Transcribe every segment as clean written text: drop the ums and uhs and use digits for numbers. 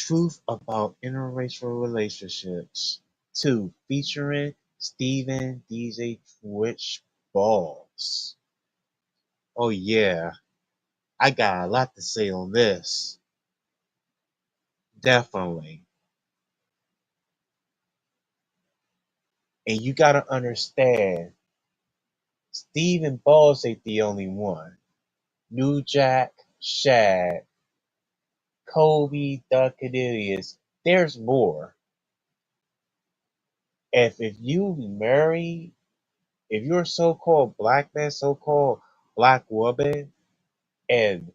Truth About Interracial Relationships 2, featuring Stephen DJ Twitch Balls. Oh yeah, I got a lot to say on this. Definitely. And you gotta understand, Stephen Balls ain't the only one. New Jack, Shad, Kobe, the Cornelius, there's more. If you marry, if you're a so-called black man, so-called black woman, and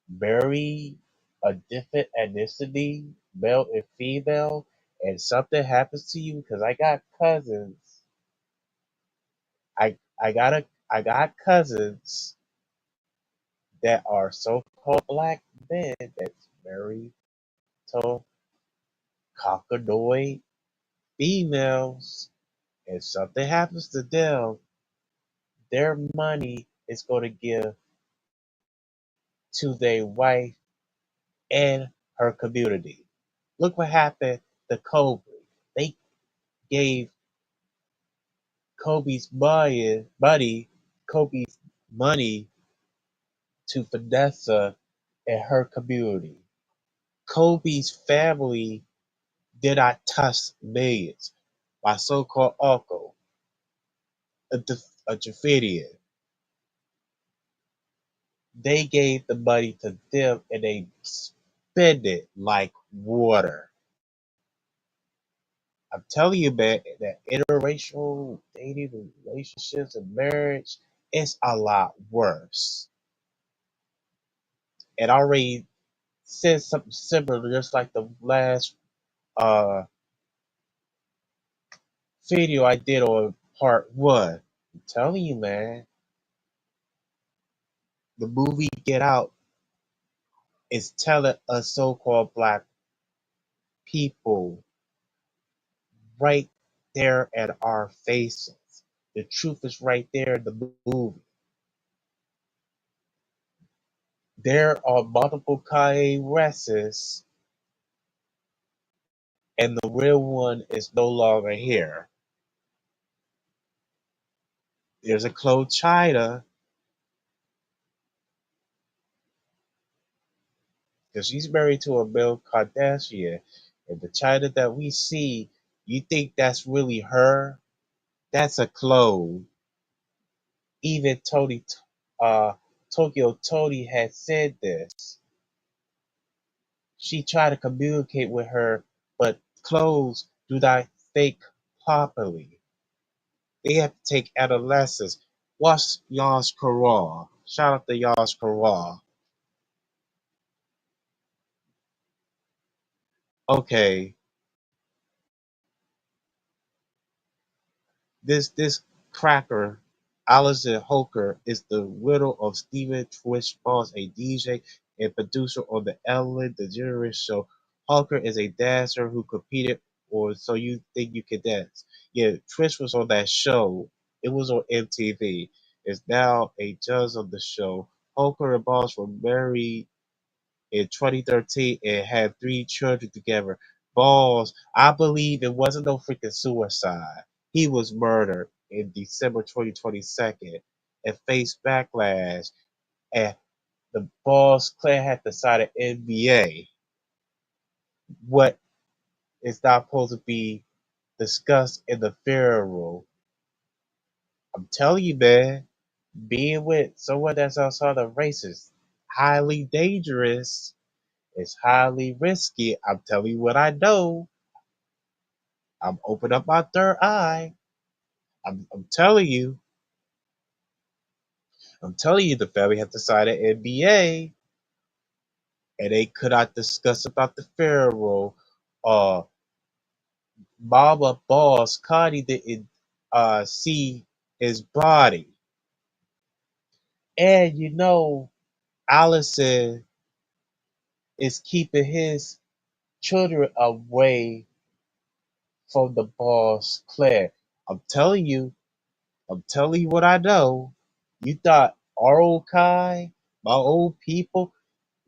marry a different ethnicity, male and female, and something happens to you, because I got cousins. I got cousins that are so-called black men that's married to Caucasoid females. If something happens to them, their money is going to give to their wife and her community. Look what happened to Kobe. They gave Kobe's money to Vanessa and her community. Kobe's family did not touch millions. My so-called uncle, a Jafidian, they gave the money to them and they spend it like water. I'm telling you, man, that interracial dating relationships and marriage is a lot worse. And I already said something similar, just like the last uh video I did on part one. I'm telling you, man, the movie Get Out is telling us so-called black people right there at our faces. The truth is right there in the movie. There are multiple Kanye Wests, and the real one is no longer here. There's a Chloe China, because she's married to a Bill Kardashian, and the China that we see, you think that's really her? That's a clone. Even Tokyo Tony had said this. She tried to communicate with her, but clones do not think properly. They have to take adolescents. Watch Yas Karar. Shout out to Yas Karar. Okay, this cracker, Alison Holker, is the widow of Stephen Twitch Boss, a DJ and producer on the Ellen DeGeneres show. Holker is a dancer who competed on So You Think You Can Dance. Yeah, Twitch was on that show. It was on MTV. Is now a judge on the show. Holker and Boss were married in 2013 and had 3 children together. Balls, I believe it wasn't no freaking suicide. He was murdered in December 2022 and faced backlash. And the Balls clan had to sign an NBA. What is not supposed to be discussed in the funeral. I'm telling you, man, being with someone that's outside of race is highly dangerous. It's highly risky. I'm telling you what I know. I'm opening up my third eye. I'm telling you. I'm telling you, the family had to sign an NBA, and they could not discuss about the funeral. Uh, Mama Boss Connie didn't see his body, and Allison is keeping his children away from the boss Claire. I'm telling you, I'm telling you what I know. You thought our old Kai, my old people,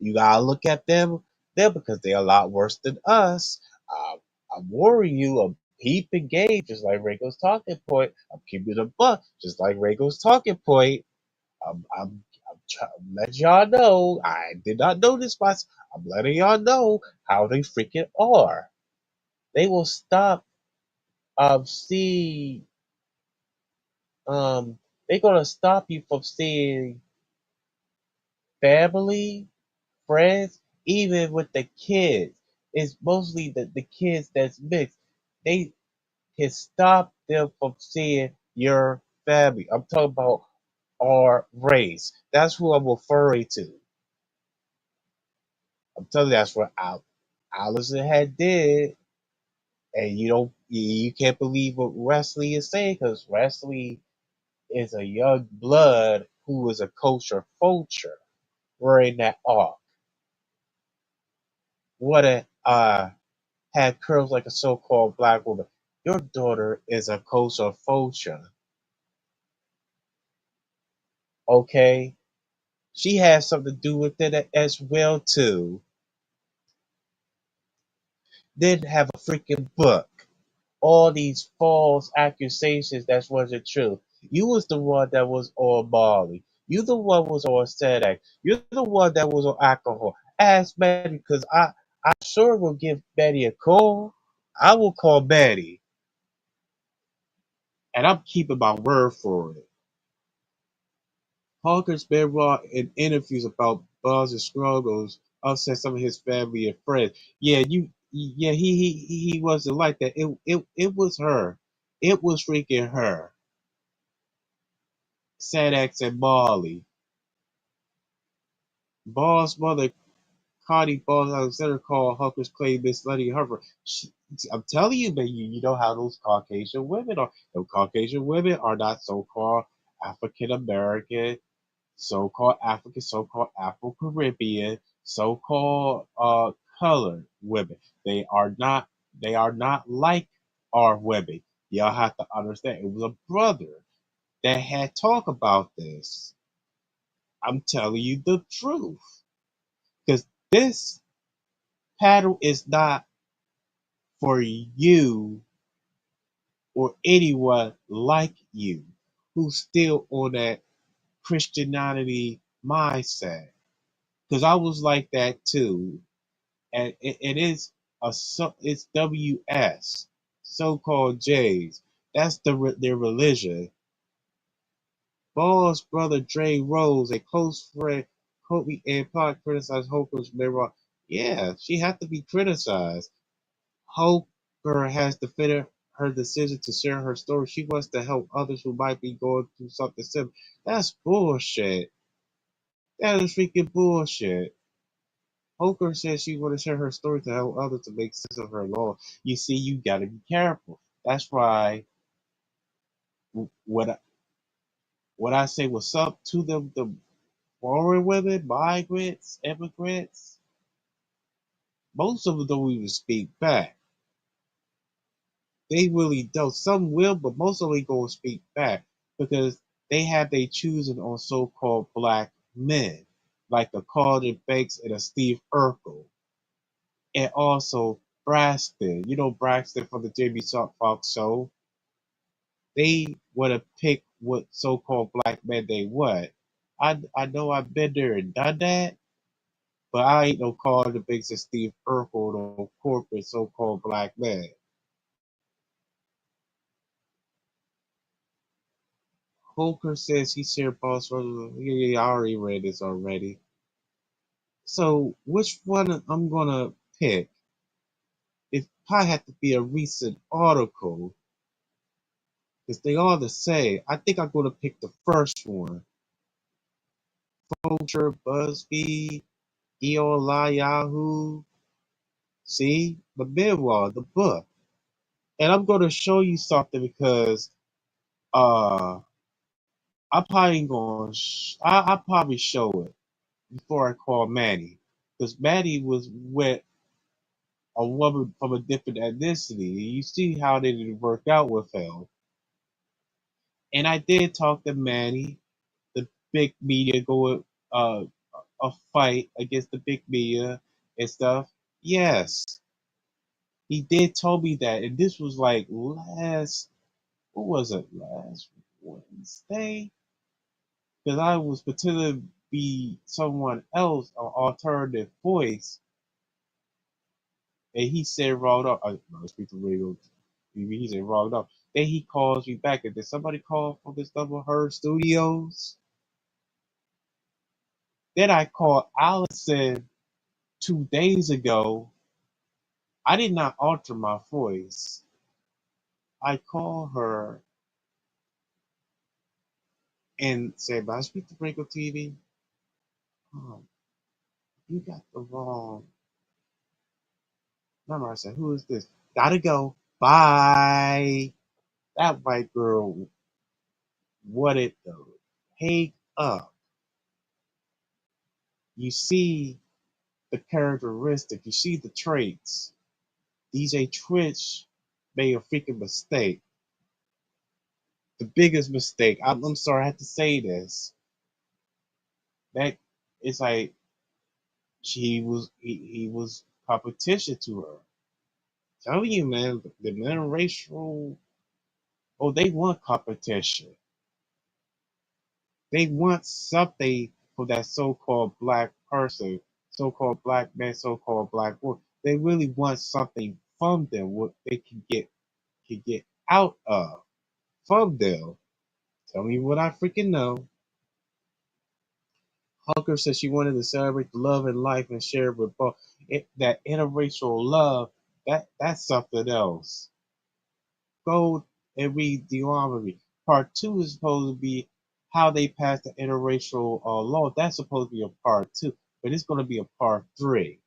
you gotta look at them. them because they're a lot worse than us. I'm warning you, I'm peeping game, just like Rego's talking point. I'm keeping a buck, just like Rego's talking point. I'm trying to let y'all know. I did not know this, but I'm letting y'all know how they freaking are. They will stop seeing they're gonna stop you from seeing family, friends, even with the kids. It's mostly the kids that's mixed. They can stop them from seeing your family. I'm talking about our race. That's who I'm referring to. I'm telling you, that's what Allison had did. And you can't believe what Wesley is saying because Wesley is a young blood who is a kosher vulture wearing that arc. What a had curves like a so-called black woman. Your daughter is a kosher vulture, okay? She has something to do with it as well too. Didn't have a freaking book. All these false accusations that wasn't true. You was the one that was on Molly. You the one was on Sedac. You're the one that was on alcohol. Ask Betty because I sure will give Betty a call. I will call Betty, and I'm keeping my word for it. Hawkins been raw in interviews about Buzz' struggles, upset some of his family and friends. Yeah, he wasn't like that. It was her. It was freaking her. Sedax and Marley. Ball's mother, Connie Ball's Alexander, called Hooker's claim Miss Letty Harper. I'm telling you, man, you know how those Caucasian women are. Those Caucasian women are not so-called African American, so-called African, so-called Afro Caribbean, so-called colored women. They are not. They are not like our women. Y'all have to understand. It was a brother that had talk about this. I'm telling you the truth. Because this paddle is not for you or anyone like you who's still on that Christianity mindset. Because I was like that too. And it is it's WS, so-called Jays. That's their religion. Ball's brother Dre Rose, a close friend, Kobe and Pod criticized Hoper's mirror. Yeah, she had to be criticized. Hoper has defended her decision to share her story. She wants to help others who might be going through something similar. That's bullshit. That is freaking bullshit. Hoker says she want to share her story to help others to make sense of her law. You see, you gotta be careful. That's why what I, what I say what's up to the foreign women, migrants, immigrants, most of them don't even speak back. They really don't. Some will, but most of them go and speak back because they have their choosing on so-called black men, like a Carlton Banks and a Steve Urkel, and also Braxton. You know Braxton from the Jamie Foxx show. They want to pick what so-called black men they want. I know I've been there and done that, but I ain't no Carlton Banks and Steve Urkel, no corporate so-called black man. Holker says he shared Paul's photo. Yeah, I already read this already. So which one I'm gonna pick? If I had to be a recent article, because they are the same, I think I'm gonna pick the first one. Vulture, BuzzFeed, Yahoo. See, the memoir, the book, and I'm gonna show you something because uh, I probably gonna I probably show it before I call Maddie, because Maddie was with a woman from a different ethnicity. You see how they didn't work out with him. And I did talk to Manny, the big media going a fight against the big media, and stuff. Yes, he did told me that, and this was like last. What was it? Last Wednesday? Because I was pretending to be someone else, an alternative voice, and he said wrong up. I no, speak to radio. He said wrong up. Then he calls me back. And did somebody call from this number? Her studios. Then I called Allison 2 days ago. I did not alter my voice. I called her and said, "But I speak to Brinkley TV. Oh, you got the wrong number." I said, "Who is this? Gotta go. Bye." That white girl wanted to hang up. You see the characteristic, you see the traits. DJ Twitch made a freaking mistake. The biggest mistake. I'm sorry I have to say this. That it's like he was competition to her. Telling you, man, the interracial, oh, they want competition. They want something for that so-called black person, so-called black man, so-called black woman. They really want something from them, what they can get out of from them. Tell me what I freaking know. Hucker said she wanted to celebrate the love and life and share it with both. That interracial love, that's something else. Go and read Deuteronomy. Part two is supposed to be how they passed the interracial law. That's supposed to be a part two, but it's going to be a part three.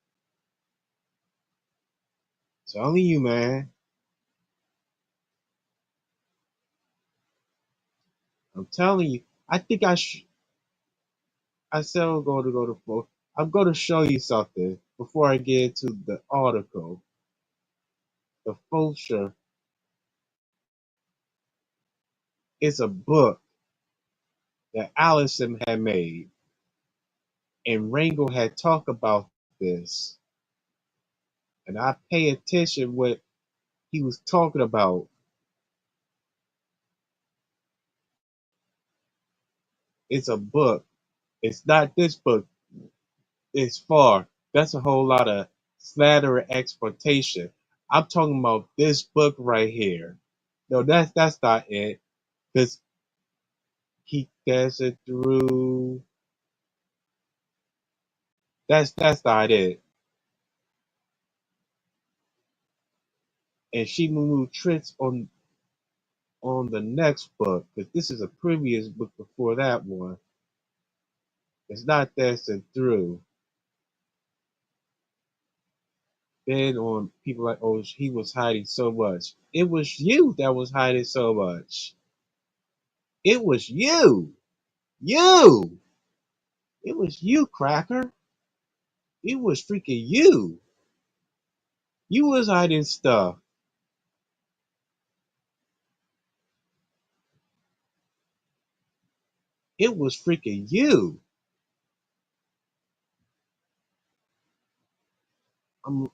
Telling you, man. I'm telling you. I think I said I'm going to go to floor. I'm going to show you something before I get into the article. The Fulcher is a book that Allison had made, and Rangel had talked about this, and I pay attention what he was talking about. It's a book. It's not this book. It's far. That's a whole lot of slander and exploitation. I'm talking about this book right here. No, that's not it. Because he does it through. That's not it. And she moved tricks on the next book, because this is a previous book before that one. It's not this and through. Then on people like, oh, he was hiding so much. It was you that was hiding so much. It was you. You. It was you, Cracker. It was freaking you. You was hiding stuff. It was freaking you. I'm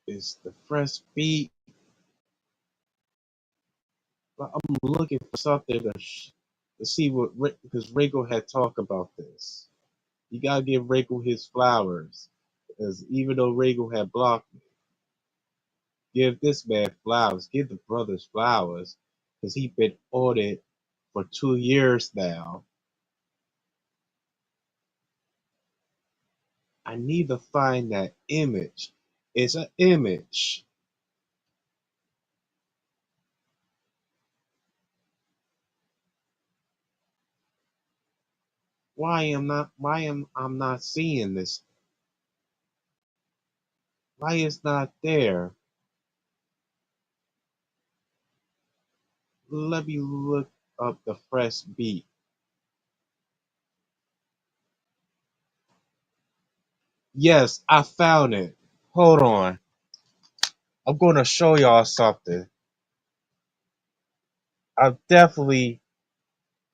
it's the fresh beat. I'm looking for something to see what because Reiko had talked about this. You gotta give Reiko his flowers, because even though Reiko had blocked me, give this man flowers. Give the brothers flowers, because he been on it for 2 years now. I need to find that image. It's an image. Why am I'm not seeing this? Why it's not there? Let me look up the fresh beat. Yes, I found it. Hold on. I'm gonna show y'all something. I'm definitely,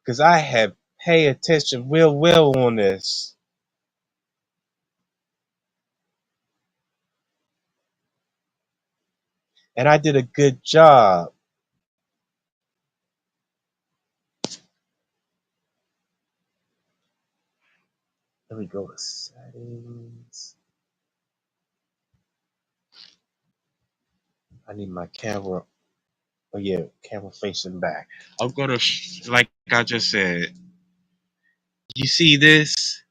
because I have pay attention real well on this. and I did a good job. Let me go to settings. I need my camera. Oh yeah, camera facing back. I'm gonna, like I just said. You see this?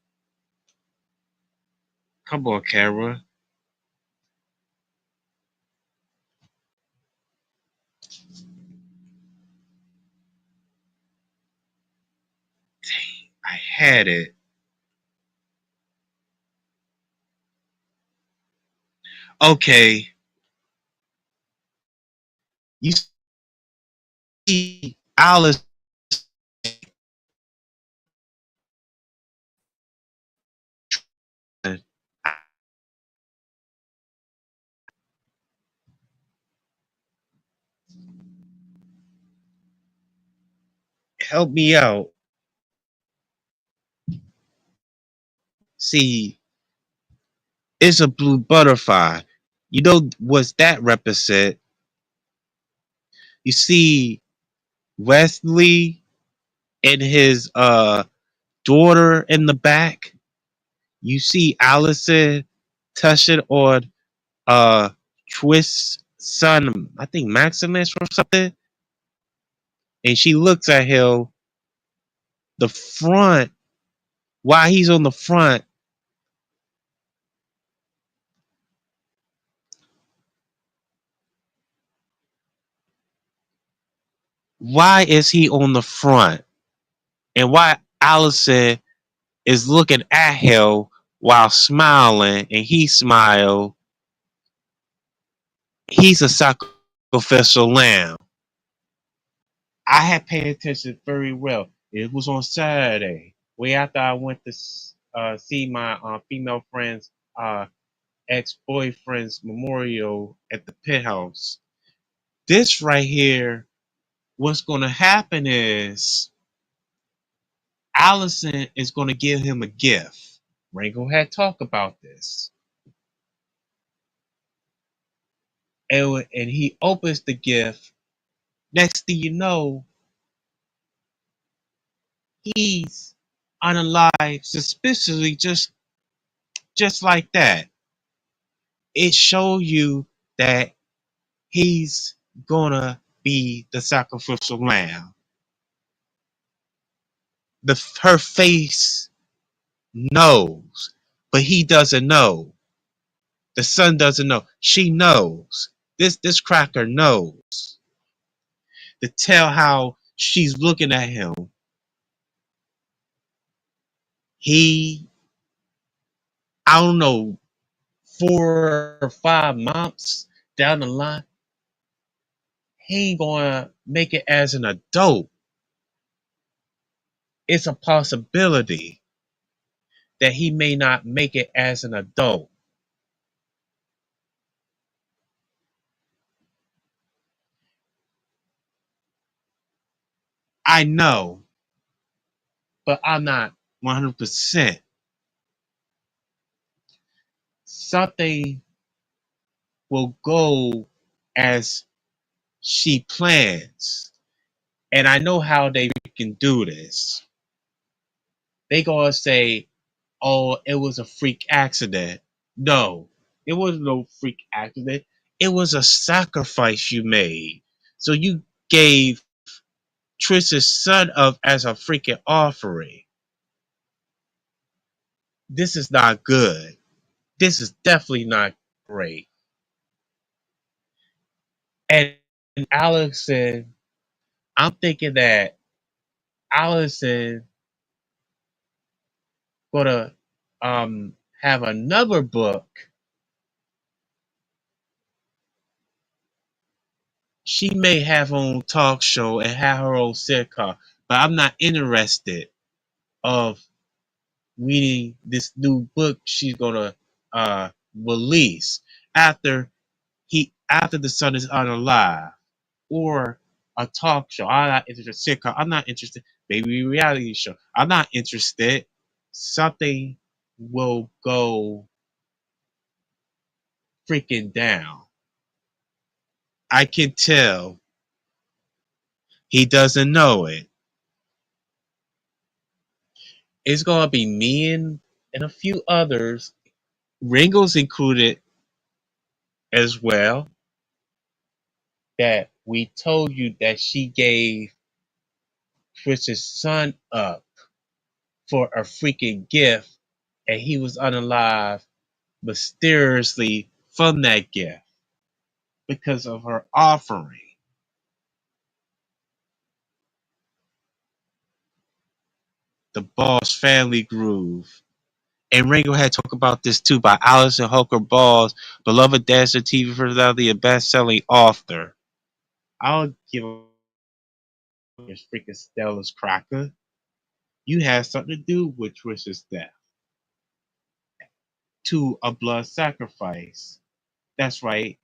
Come on, camera. I had it. Okay, you see Alice, help me out. See, it's a blue butterfly. You know what's that represent? You see Wesley and his daughter in the back. You see Allison touching on uh Twist's son, I think Maximus or something, and she looks at him. The front, while he's on the front, why is he on the front? And why Allison is looking at him while smiling and he smiled. He's a sacrificial lamb. I had paid attention very well. It was on Saturday, way after I went to see my female friend's ex-boyfriend's memorial at the pit house. This right here, what's going to happen is Allison is going to give him a gift. Rango had talked about this. And he opens the gift. Next thing you know, he's unalive suspiciously just like that. It shows you that he's gonna be the sacrificial lamb. Her face knows, but he doesn't know. The son doesn't know. She knows. This cracker knows. To tell how she's looking at him. He, I don't know, 4 or 5 months down the line, he ain't gonna make it as an adult. It's a possibility that he may not make it as an adult. I know, but I'm not 100%. Something will go as she plans. And I know how they can do this. They gonna say, oh, it was a freak accident. No, it was no freak accident. It was a sacrifice you made. So you gave Trish's son up as a freaking offering. This is not good. This is definitely not great. And Allison, I'm thinking that Allison gonna have another book. She may have her own talk show and have her own sitcom, but I'm not interested of reading this new book she's gonna release after after the son is unalive, or a talk show. I'm not interested. Sitcom. I'm not interested. Maybe a reality show. I'm not interested. Something will go freaking down. I can tell he doesn't know it. It's gonna be me and a few others. Ringo's included as well. That we told you that she gave Chris's son up for a freaking gift, and he was unalive mysteriously from that gift because of her offering. The Boss Family Groove. And Ringo had talked about this too by Allison Hooker Ball's beloved dancer, TV personality, and best-selling author. I'll give this freaking Stella's cracker. You had something to do with Trish's death. To a blood sacrifice. That's right.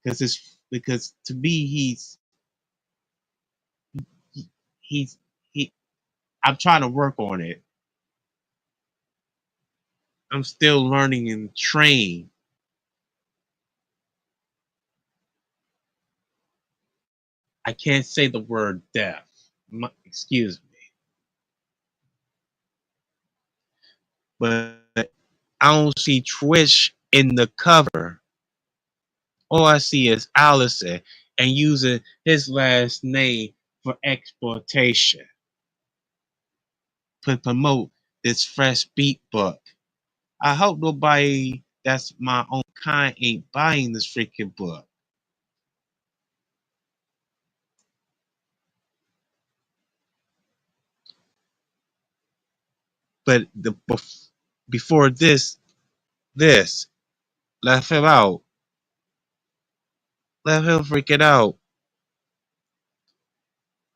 Because to me he's he I'm trying to work on it. I'm still learning and train. I can't say the word death. Excuse me. But I don't see Trish in the cover. All I see is Allison and using his last name for exploitation to promote this fresh beat book. I hope nobody that's my own kind ain't buying this freaking book. But before this, let him out. Let him freaking out.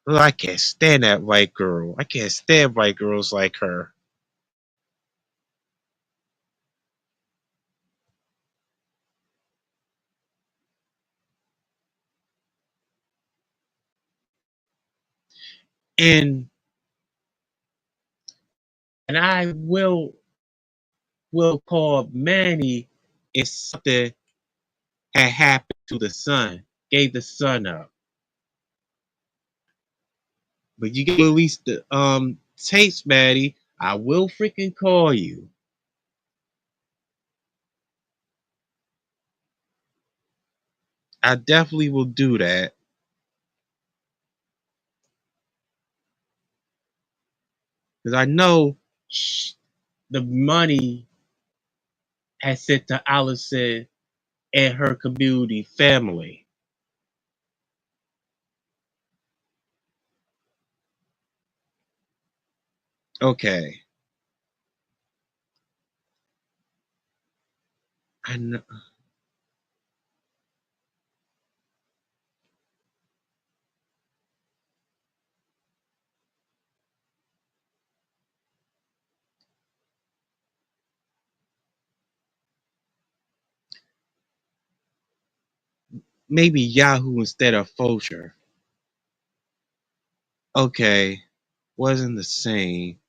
Oh, I can't stand that white girl. I can't stand white girls like her. And and I will call Manny if something had happened to the son, gave the son up. But you get at least the tapes, Maddie. I will freaking call you. I definitely will do that. Because I know the money has sent to Allison and her community family. Okay. I know. Maybe Yahoo instead of Fulcher. Okay. Wasn't the same.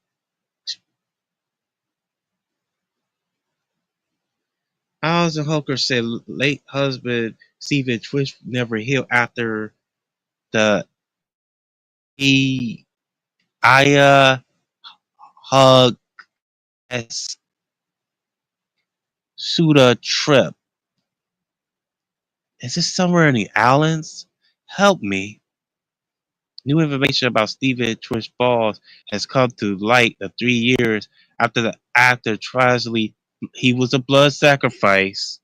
Allison Hooker said late husband Stephen Twitch never healed after the E Aya hug as Suda trip. Is this somewhere in the islands? Help me. New information about Stephen Twitch Balls has come to light of 3 years after the actor tragically he was a blood sacrifice.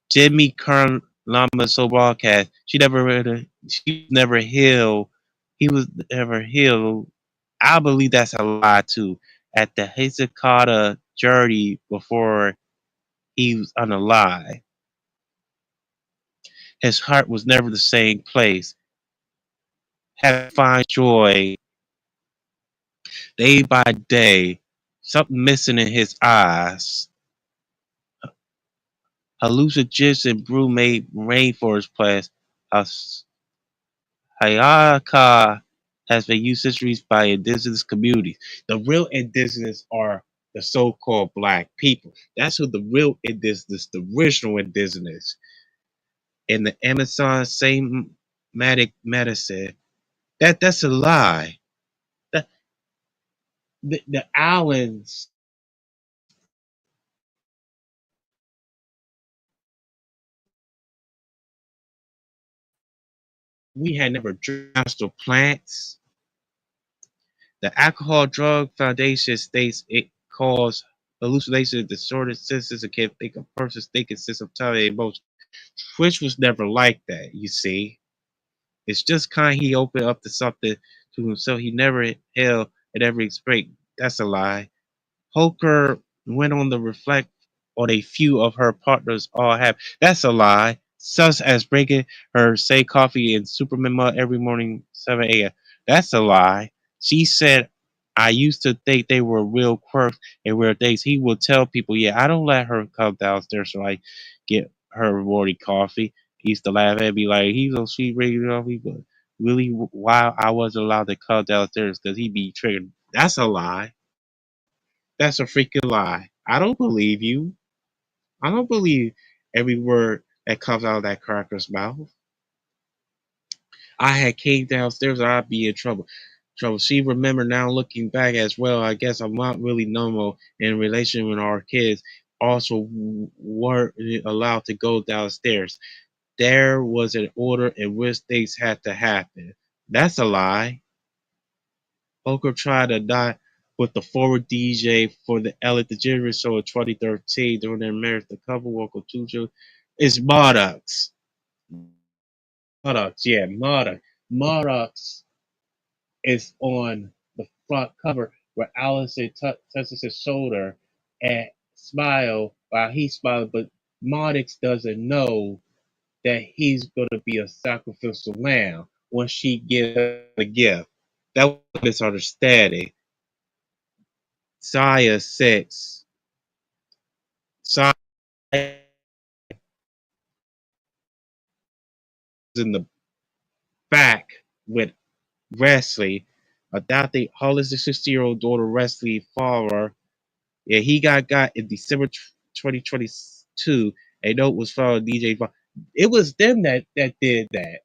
Jimmy Kern Lama so broadcast. She never healed. He was never healed. I believe that's a lie too. At the Hizikata journey before he was unalive. His heart was never the same place. Had find joy day by day. Something missing in his eyes. Hallucinogens brew made rainforest plants. Hayaka has been used centuries by indigenous communities. The real indigenous are the so-called black people. That's who the real indigenous, the original indigenous. in the Amazon same medicine. That's a lie. The, the Allens, we had never national plants. The Alcohol Drug Foundation states it causes hallucination, distorted senses, and can think a person's thinking system, time, and emotion, which was never like that. You see, it's just kind he opened up to something to himself he never held at every break. That's a lie. Holker went on to reflect on a few of her partners all have. That's a lie. Such as bringing her say coffee and Superman mug every morning 7 a.m. That's a lie. She said, I used to think they were real quirks and weird things. He would tell people, yeah, I don't let her come downstairs so I get her morning coffee. He used to laugh at me like he's so sweet regular coffee, but really why I wasn't allowed to come downstairs because he'd be triggered. That's a lie. That's a freaking lie. I don't believe you. I don't believe every word that comes out of that cracker's mouth. I had came downstairs, I'd be in trouble. Trouble. She remembered now looking back as well. I guess I'm not really normal in relation with our kids. Also, weren't allowed to go downstairs. There was an order in which things had to happen. That's a lie. Poker tried to die with the former DJ for the Ellen DeGeneres show in 2013 during their marriage. The couple welcomed two children. It's Maddox. Maddox, yeah, Maddox. Maddox is on the front cover where Allison touches his shoulder and smile while he's smiling, but Maddox doesn't know that he's going to be a sacrificial lamb when she gives him a gift. That was a misunderstanding. Saya 6. Saya in the back with Wesley. Adopted Hollis' 60-year-old daughter, Wesley Fowler. Yeah, he got in December 2022. A note was found on DJ. It was them that did that.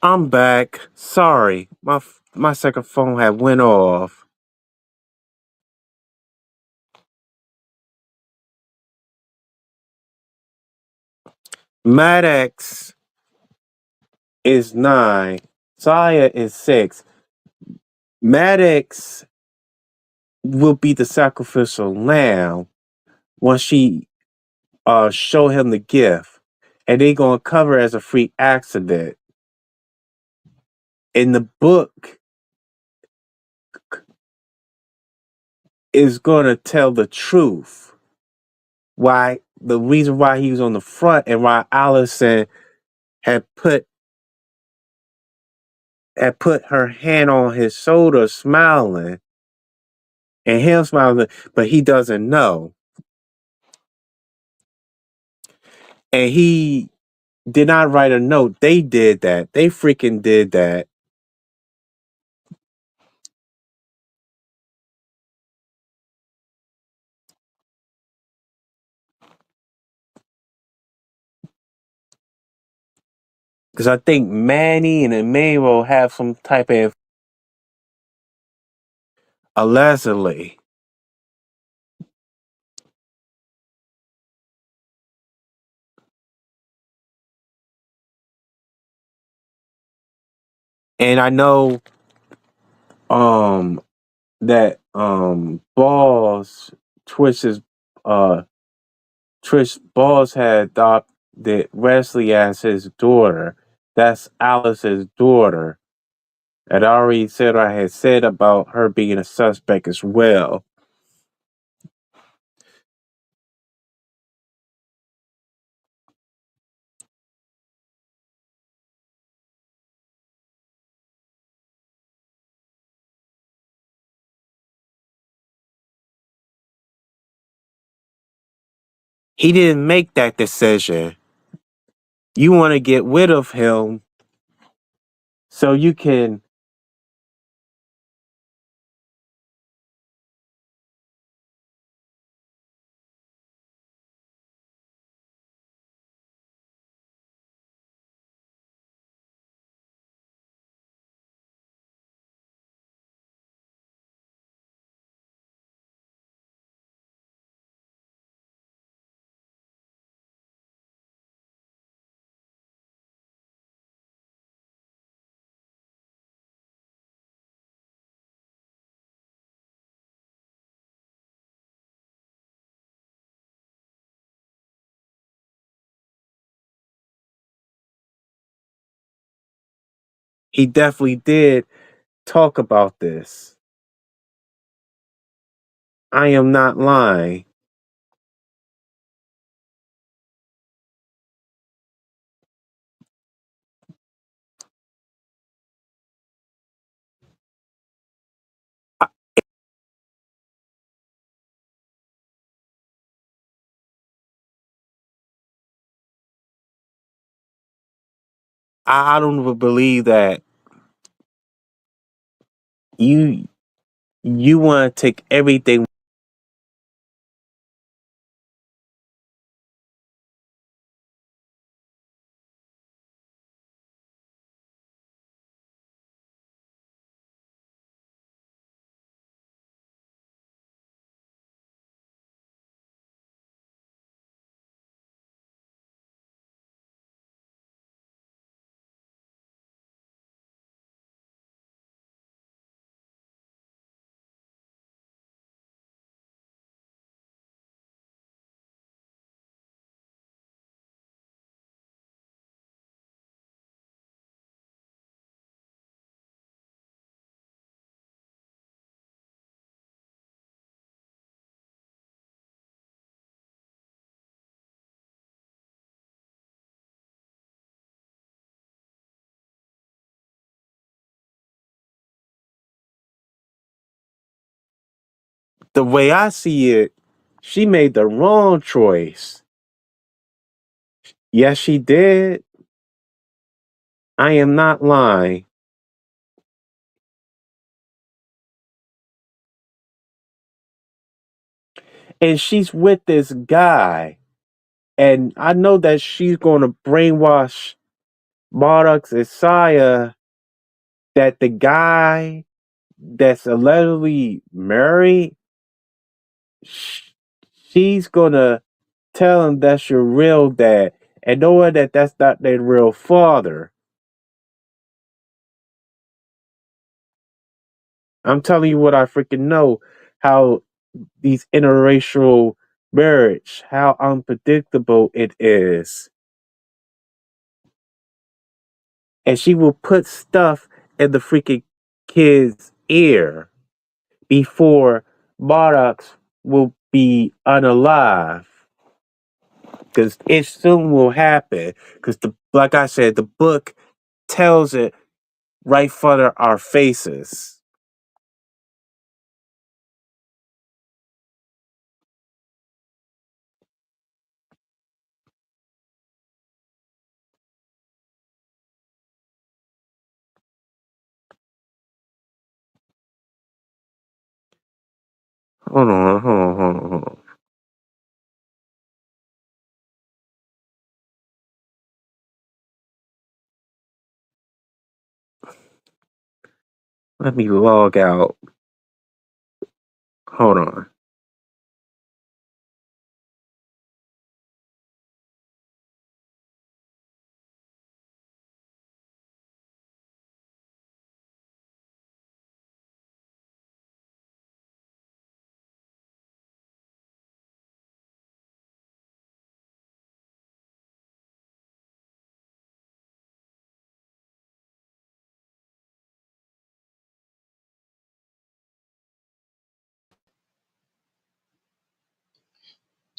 I'm back. Sorry, my second phone had went off. Maddox is 9. Saya is 6. Maddox will be the sacrificial lamb once she show him the gift, and they gonna cover as a freak accident. In the book, is gonna tell the truth. Why the reason why he was on the front and why Allison had put her hand on his shoulder, smiling, and him smiling, but he doesn't know, and he did not write a note. They did that. They freaking did that. Because I think Manny and Emmanuel have some type of allegedly. And I know that Balls Twitch's uh Trish Balls had adopted Wesley as his daughter. That's Alice's daughter. And I already said what I had said about her being a suspect as well. He didn't make that decision. You want to get rid of him so you can. He definitely did talk about this. I am not lying. I don't believe that you you want to take everything. The way I see it, she made the wrong choice. Yes, she did. I am not lying. And she's with this guy. And I know that she's going to brainwash Mardox and Saya that the guy that's allegedly married, sh- she's going to tell him that's your real dad. And knowing that that's not their real father. I'm telling you what I freaking know. How these interracial marriage, how unpredictable it is. And she will put stuff in the freaking kid's ear before Mardox will be unalive. Because it soon will happen. Because the like I said, the book tells it right in front of our faces. Hold on. Let me log out. Hold on.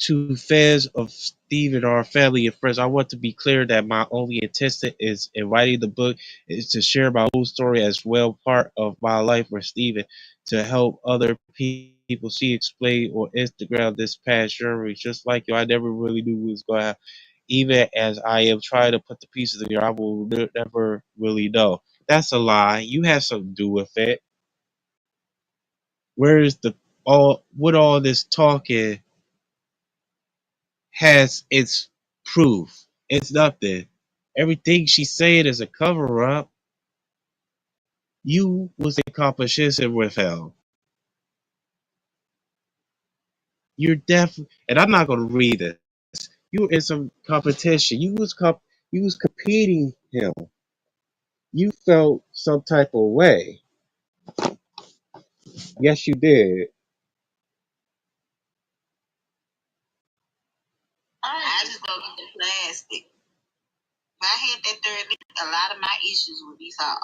To fans of Steve and our family and friends, I want to be clear that my only intention is in writing the book is to share my whole story as well part of my life with Steven to help other people see explain on Instagram this past journey. Just like you, I never really knew what was going to happen. Even as I am trying to put the pieces together, I will never really know. That's a lie. You have something to do with it. Where is the all this talking has its proof. It's nothing. Everything she's saying is a cover up. You was in competition with him. You're definitely, and I'm not gonna read this. You were in some competition. You was competing him. You felt some type of way. Yes, you did. I just don't get the plastic. If I had that third, a lot of my issues would be solved.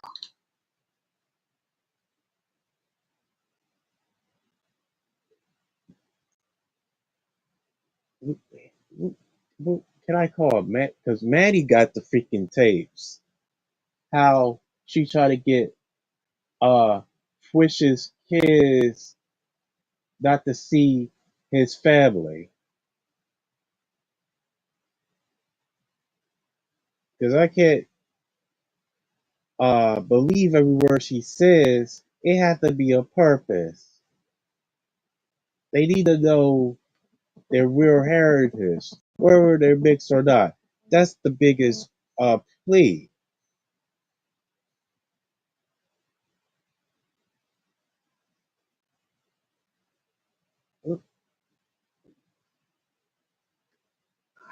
Can I call it Matt? Because Maddie got the freaking tapes. How she tried to get uh Twish's kids not to see his family. Because I can't believe every word she says. It had to be a purpose. They need to know their real heritage, whether they're mixed or not. That's the biggest plea.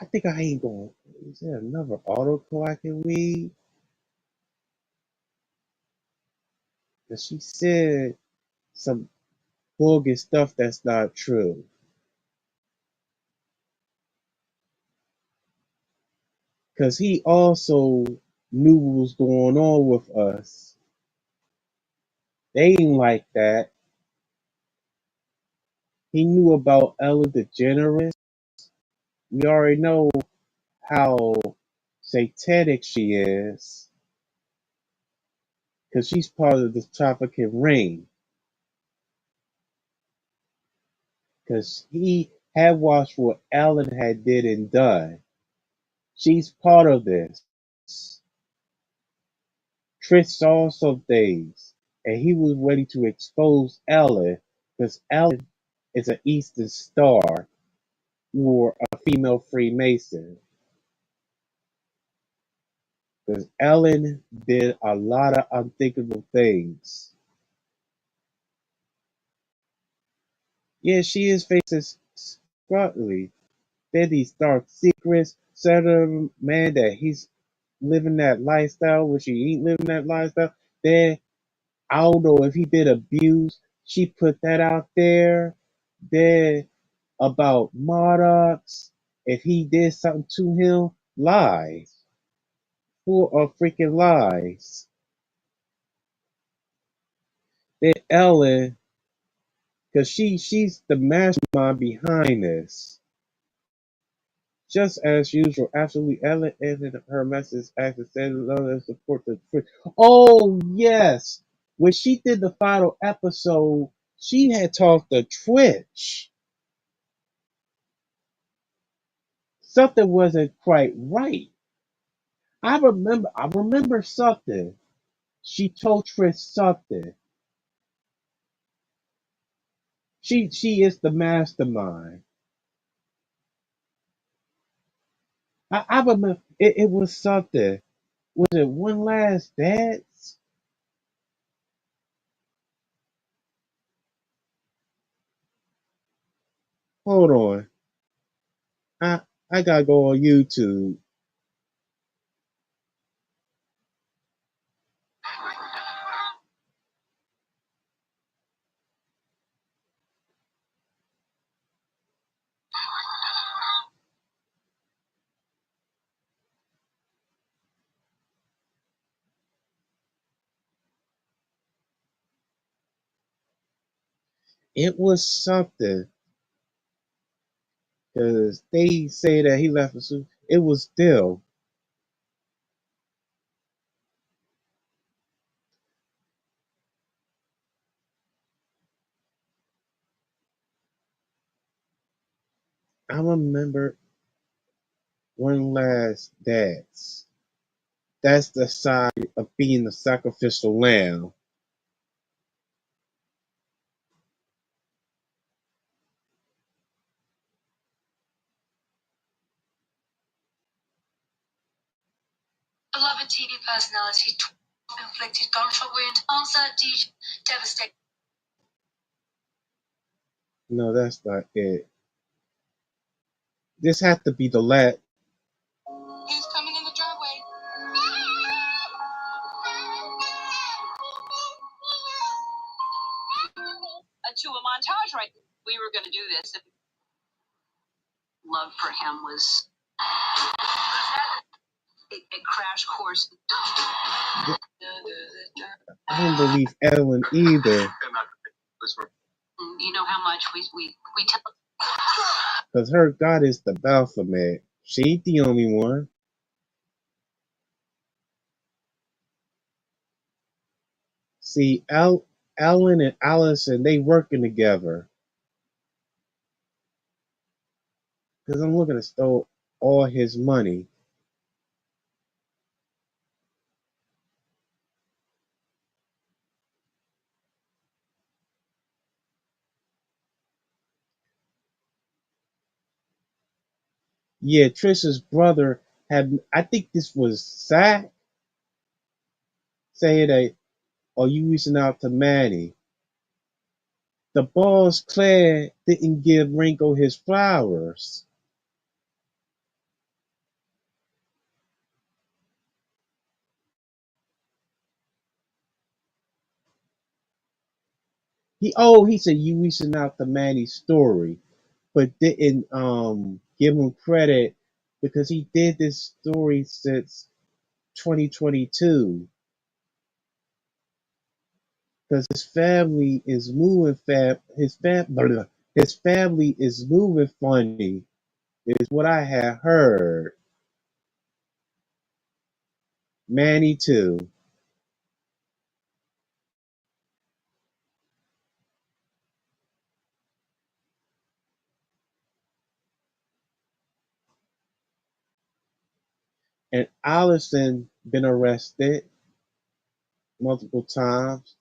I think I ain't going. Is there another article I can read? Because she said some bogus stuff that's not true. Because he also knew what was going on with us. They ain't like that. He knew about Ellen DeGeneres. We already know how satanic she is because she's part of the trafficking ring. Because he had watched what Ellen had did and done. She's part of this. Trish saw some things, and he was ready to expose Ellen because Ellen is an Eastern Star or a female Freemason. Because Ellen did a lot of unthinkable things. Yeah, she is facing scrutiny. There these dark secrets. Certain man that he's living that lifestyle, which he ain't living that lifestyle. Then I don't know if he been abused. She put that out there. Then about Mardox, if he did something to him, lies. Full of freaking lies. Then Ellen, because she's the mastermind behind this. Just as usual, absolutely Ellen ended her message after saying love and support the truth. Oh yes. When she did the final episode, she had talked to Twitch. Something wasn't quite right. I remember something. She told Trish something. She is the mastermind. I remember it was something. Was it One Last Dance? Hold on. I I gotta go on YouTube. It was something because they say that he left the suit. It was still. I remember One Last Dance. That's the sign of being the sacrificial lamb. Beloved TV personality, inflicted gunshot wound. Answer: DJ. Devastating. No, that's not it. This had to be the last. Who's coming in the driveway? To a montage, right? We were going to do this. Love for him was a crash course. I don't believe Ellen either. You know how much we tell. Because her God is the Baphomet. She ain't the only one. See, Ellen and Allison, they working together. Because I'm looking to steal all his money. Yeah, Trisha's brother had, I think this was Zach, saying that, are you reaching out to Manny? The boss, Claire, didn't give Ringo his flowers. He said you reaching out to Manny's story, but didn't give him credit because he did this story since 2022. Because his family is moving his family is moving funny, is what I had heard. Manny too. And Allison been arrested multiple times.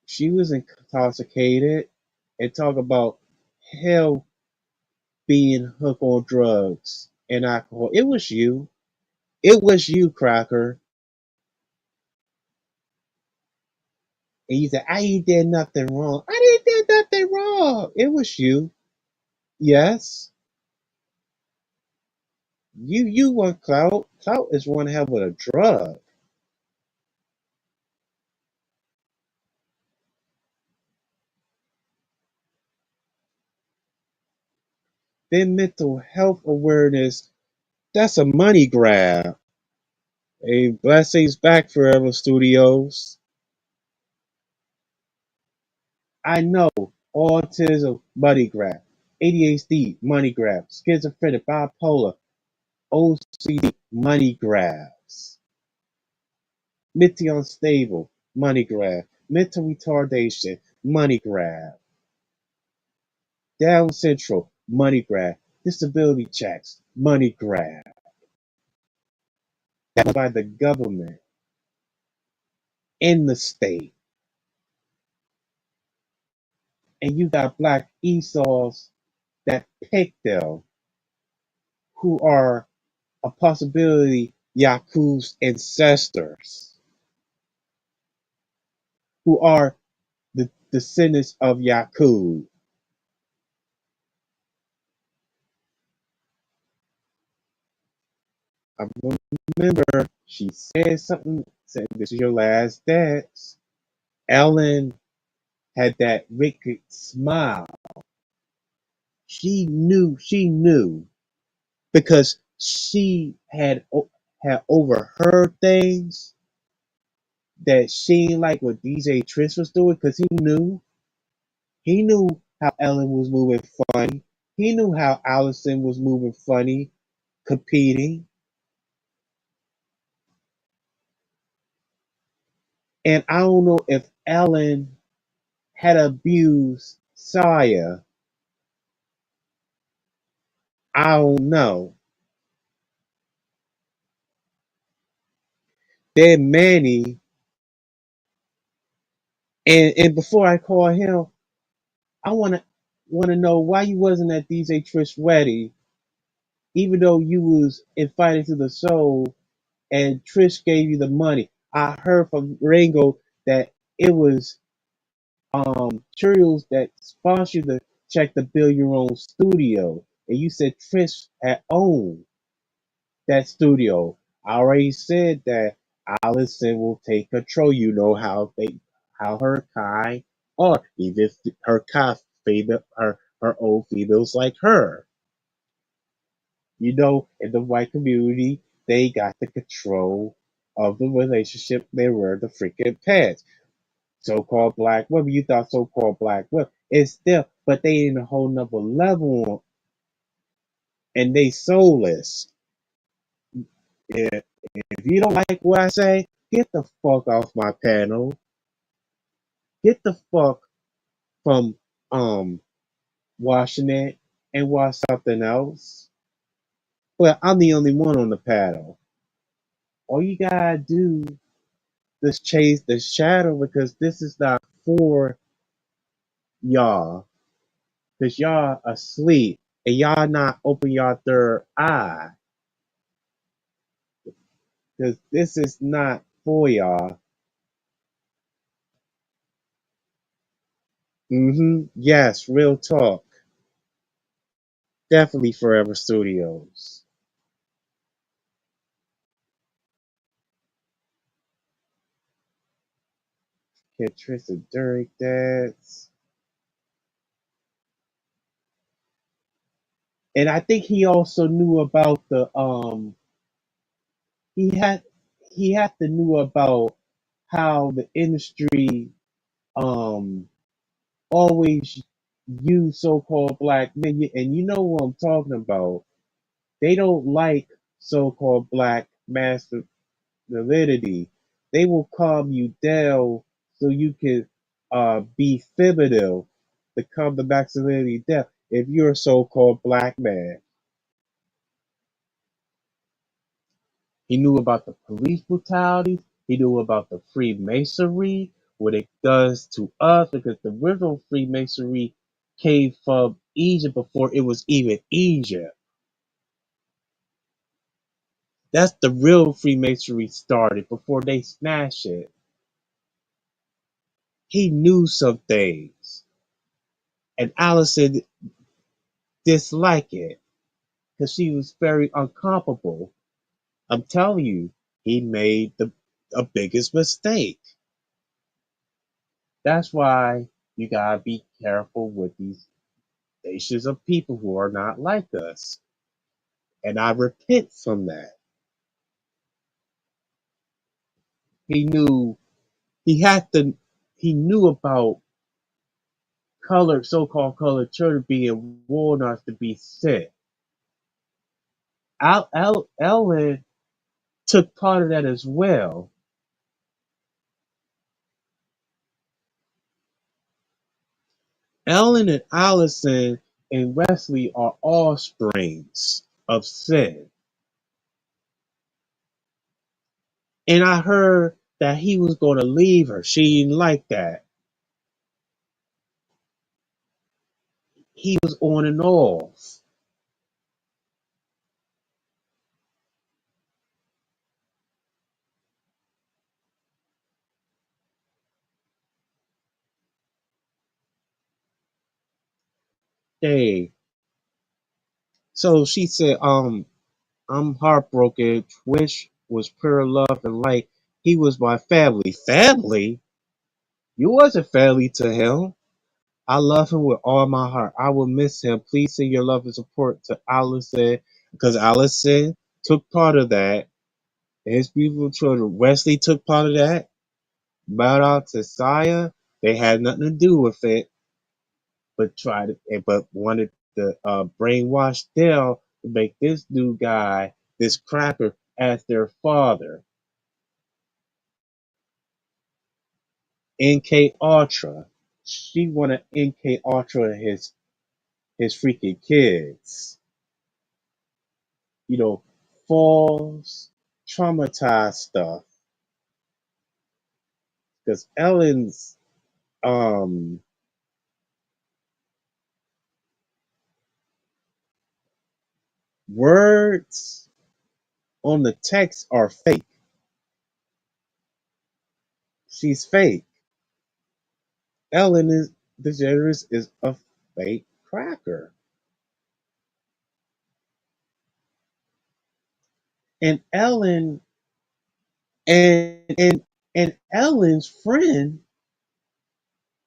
She was intoxicated and talk about hell being hooked on drugs and alcohol. It was you. It was you, Cracker. And you said, I ain't did nothing wrong. I didn't do nothing wrong. It was you. Yes. You want clout. Clout is one hell of a drug. Then mental health awareness, that's a money grab. Hey, blessings back Forever Studios. I know autism, money grab. ADHD, money grab. Schizophrenic, bipolar, OCD, money grabs. Mentally unstable, money grab. Mental retardation, money grab. Down Central, money grab. Disability checks, money grab. That was by the government in the state. And you got black Esau's that pick them, who are a possibility Yaku's ancestors, who are the descendants of Yaku. I remember she said something, said, "This is your last dance." Ellen had that wicked smile. She knew because she had overheard things that she didn't like what DJ Trish was doing because he knew how Ellen was moving funny. He knew how Allison was moving funny, competing. And I don't know if Ellen had abused Saya. I don't know. Then Manny, and before I call him, I wanna know why you wasn't at DJ Trish wedding, even though you was invited to the soul and Trish gave you the money. I heard from Ringo that it was Cheerios that sponsored the check to build your own studio. And you said Trish had owned that studio. I already said that Allison will take control. You know how her kind are. Even her kind favor her old females like her. You know, in the white community, they got the control of the relationship. They were the freaking pets. So-called black women. You thought so-called black women. It's still, but they in a whole nother level and they soulless. If, if you don't like what I say, get the fuck off my panel. Get the fuck from watching it and watch something else. Well, I'm the only one on the panel. All you gotta do is chase the shadow because this is not for y'all. Because y'all asleep and y'all not open y'all third eye. Because this is not for y'all. Yes, real talk. Definitely Forever Studios. Kid Tristan Durek dance. And I think he also knew about the he had to knew about how the industry um always use so-called black men. And you know what I'm talking about. They don't like so-called black masculinity. They will calm you down so you can be feminine to calm the masculinity down if you're a so-called black man. He knew about the police brutalities. He knew about the Freemasonry, what it does to us, because the original Freemasonry came from Egypt before it was even Egypt. That's the real Freemasonry started before they smashed it. He knew some things, and Allison disliked it because she was very uncomfortable. I'm telling you, he made the a biggest mistake. That's why you gotta be careful with these. nations of people who are not like us. And I repent from that. He knew he had to he knew about colored so-called colored children being warned us to be sent. Ellen took part of that as well. Ellen and Allison and Wesley are offsprings of sin. And I heard that he was going to leave her. She didn't like that. He was on and off. Hey, so she said, I'm heartbroken. Wish was pure love and light. He was my family. Family? You wasn't family to him. I love him with all my heart. I will miss him. Please send your love and support to Allison because Allison took part of that. His beautiful children. Wesley took part of that. Maddox and Saya, they had nothing to do with it, but wanted to brainwash Dale to make this new guy, this cracker, as their father. NK Ultra. She wanted NK Ultra and his freaking kids. You know, false, traumatized stuff. Because Ellen's um words on the text are fake. She's fake. Ellen is DeGeneres is a fake cracker. And Ellen and Ellen's friend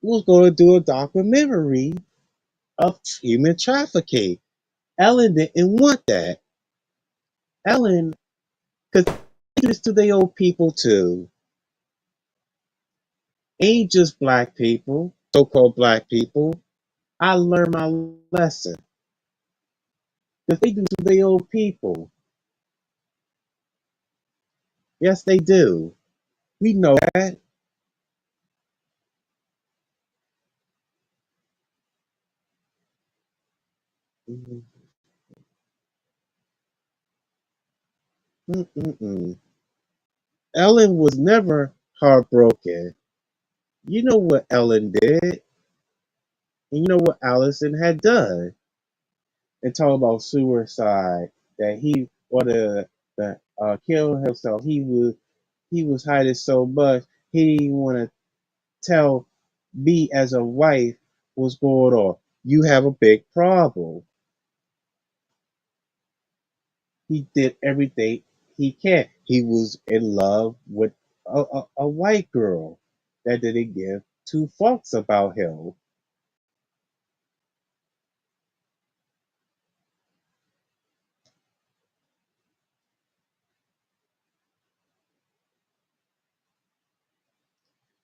was going to do a documentary of human trafficking. Ellen didn't want that. Ellen, because they do this to their old people too. Ain't just black people, so-called black people. I learned my lesson. Because they do to their old people. Yes, they do. We know that. Mm-mm-mm. Ellen was never heartbroken. You know what Ellen did, and you know what Allison had done. And talk about suicide, that he wanted to kill himself. He was hiding so much he didn't want to tell me as a wife what's going on. You have a big problem. He did everything he can. He was in love with a white girl that didn't give two fucks about him.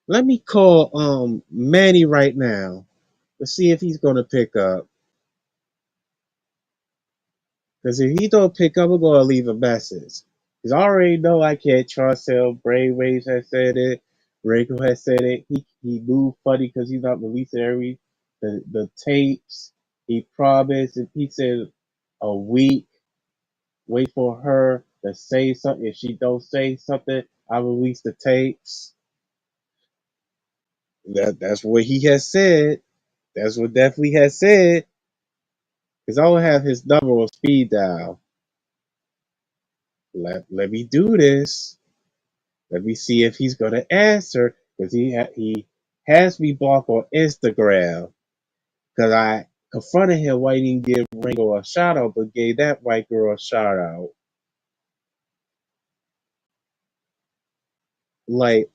Let me call Manny right now to see if he's gonna pick up. Because if he don't pick up, I'm gonna leave a message. Because I already know I can't trust him. Brainwaves has said it. Rachel has said it. He moved funny because he's not releasing the tapes. He promised. If he said a week, wait for her to say something. If she don't say something, I release the tapes. That's what he has said. That's what definitely has said. Because I don't have his number on speed dial. Let me do this. Let me see if he's gonna answer because he has me blocked on Instagram because I confronted him why he didn't give Ringo a shout out but gave that white girl a shout out. Like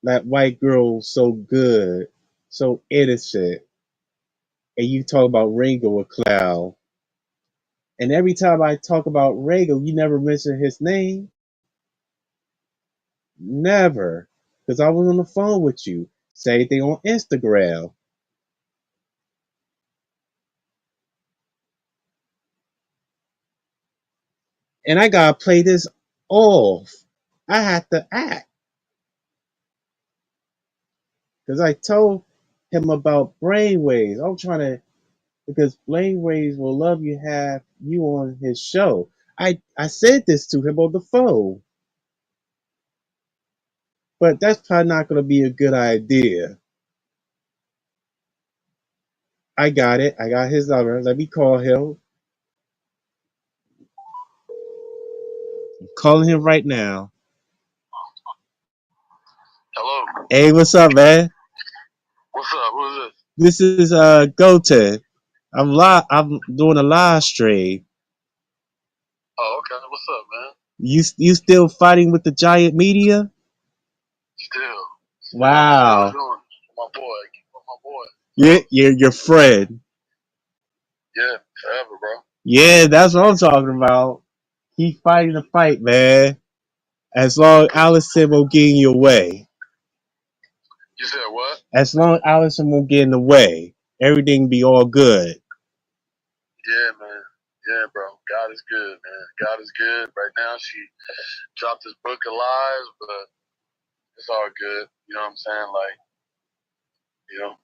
that white girl so good, so innocent. and you talk about Ringo with Cloud. And every time I talk about Ringo, you never mention his name. Never. Because I was on the phone with you. Same thing on Instagram. And I gotta play this off. I have to act. Because I told him about brainwaves. I'm trying to, because brainwaves will love you have you on his show. I said this to him on the phone. But that's probably not gonna be a good idea. I got it. I got his number. Let me call him. I'm calling him right now. Hello. Hey, what's up, man? What's up? Who is This is Goten. I'm doing a live stream. Oh, okay. What's up, man? You still fighting with the giant media? Still. Still Wow. doing. My boy. My boy. You're your friend. Yeah, forever, bro. Yeah, that's what I'm talking about. Keep fighting the fight, man. As long as Allison won't get in your way. You said what? As long as Allison won't get in the way, everything be all good. Yeah, man. Yeah, bro. God is good, man. God is good. Right now, she dropped this book of lies, but it's all good. You know what I'm saying? Like, you know,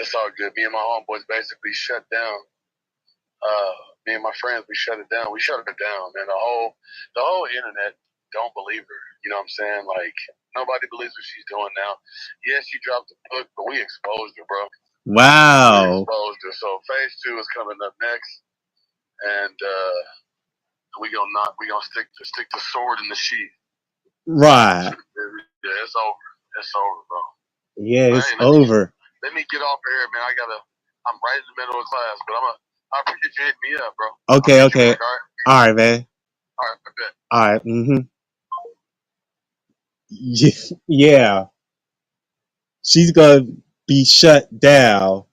it's all good. Me and my homeboys basically shut down. Me and my friends, we shut it down. We shut her down, man. The whole internet don't believe her. You know what I'm saying? Like, nobody believes what she's doing now. Yes, she dropped the book, but we exposed her, bro. We Wow. exposed her. So phase 2 is coming up next, and we gonna stick the sword in the sheath. Right. Yeah, it's over. It's over, bro. Yeah, But it's hey, over. let me get off here, man. I'm right in the middle of class, but I appreciate you hitting me up, bro. I'll Okay, hit you okay. back, all right? All right, man. All right, I bet. All right. Yeah. She's gonna be shut down.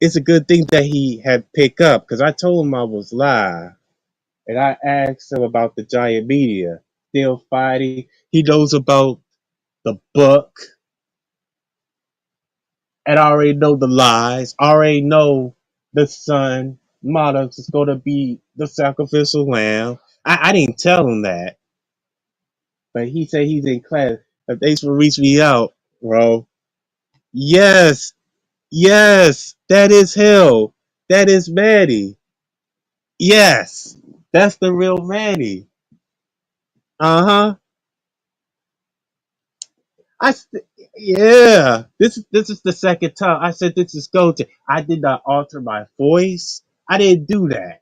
It's a good thing that he had picked up because I told him I was live, and I asked him about the giant media. Still fighting. He knows about the book, and I already know the lies. I already know the son Monarchs is gonna be the sacrificial lamb. I didn't tell him that, but he said he's in class. But thanks for reaching me out, bro. Yes, yes, that is him. That is Manny. Yes, that's the real Manny. Uh huh. I st- yeah. This is the second time I said this is Goten. I did not alter my voice. I didn't do that.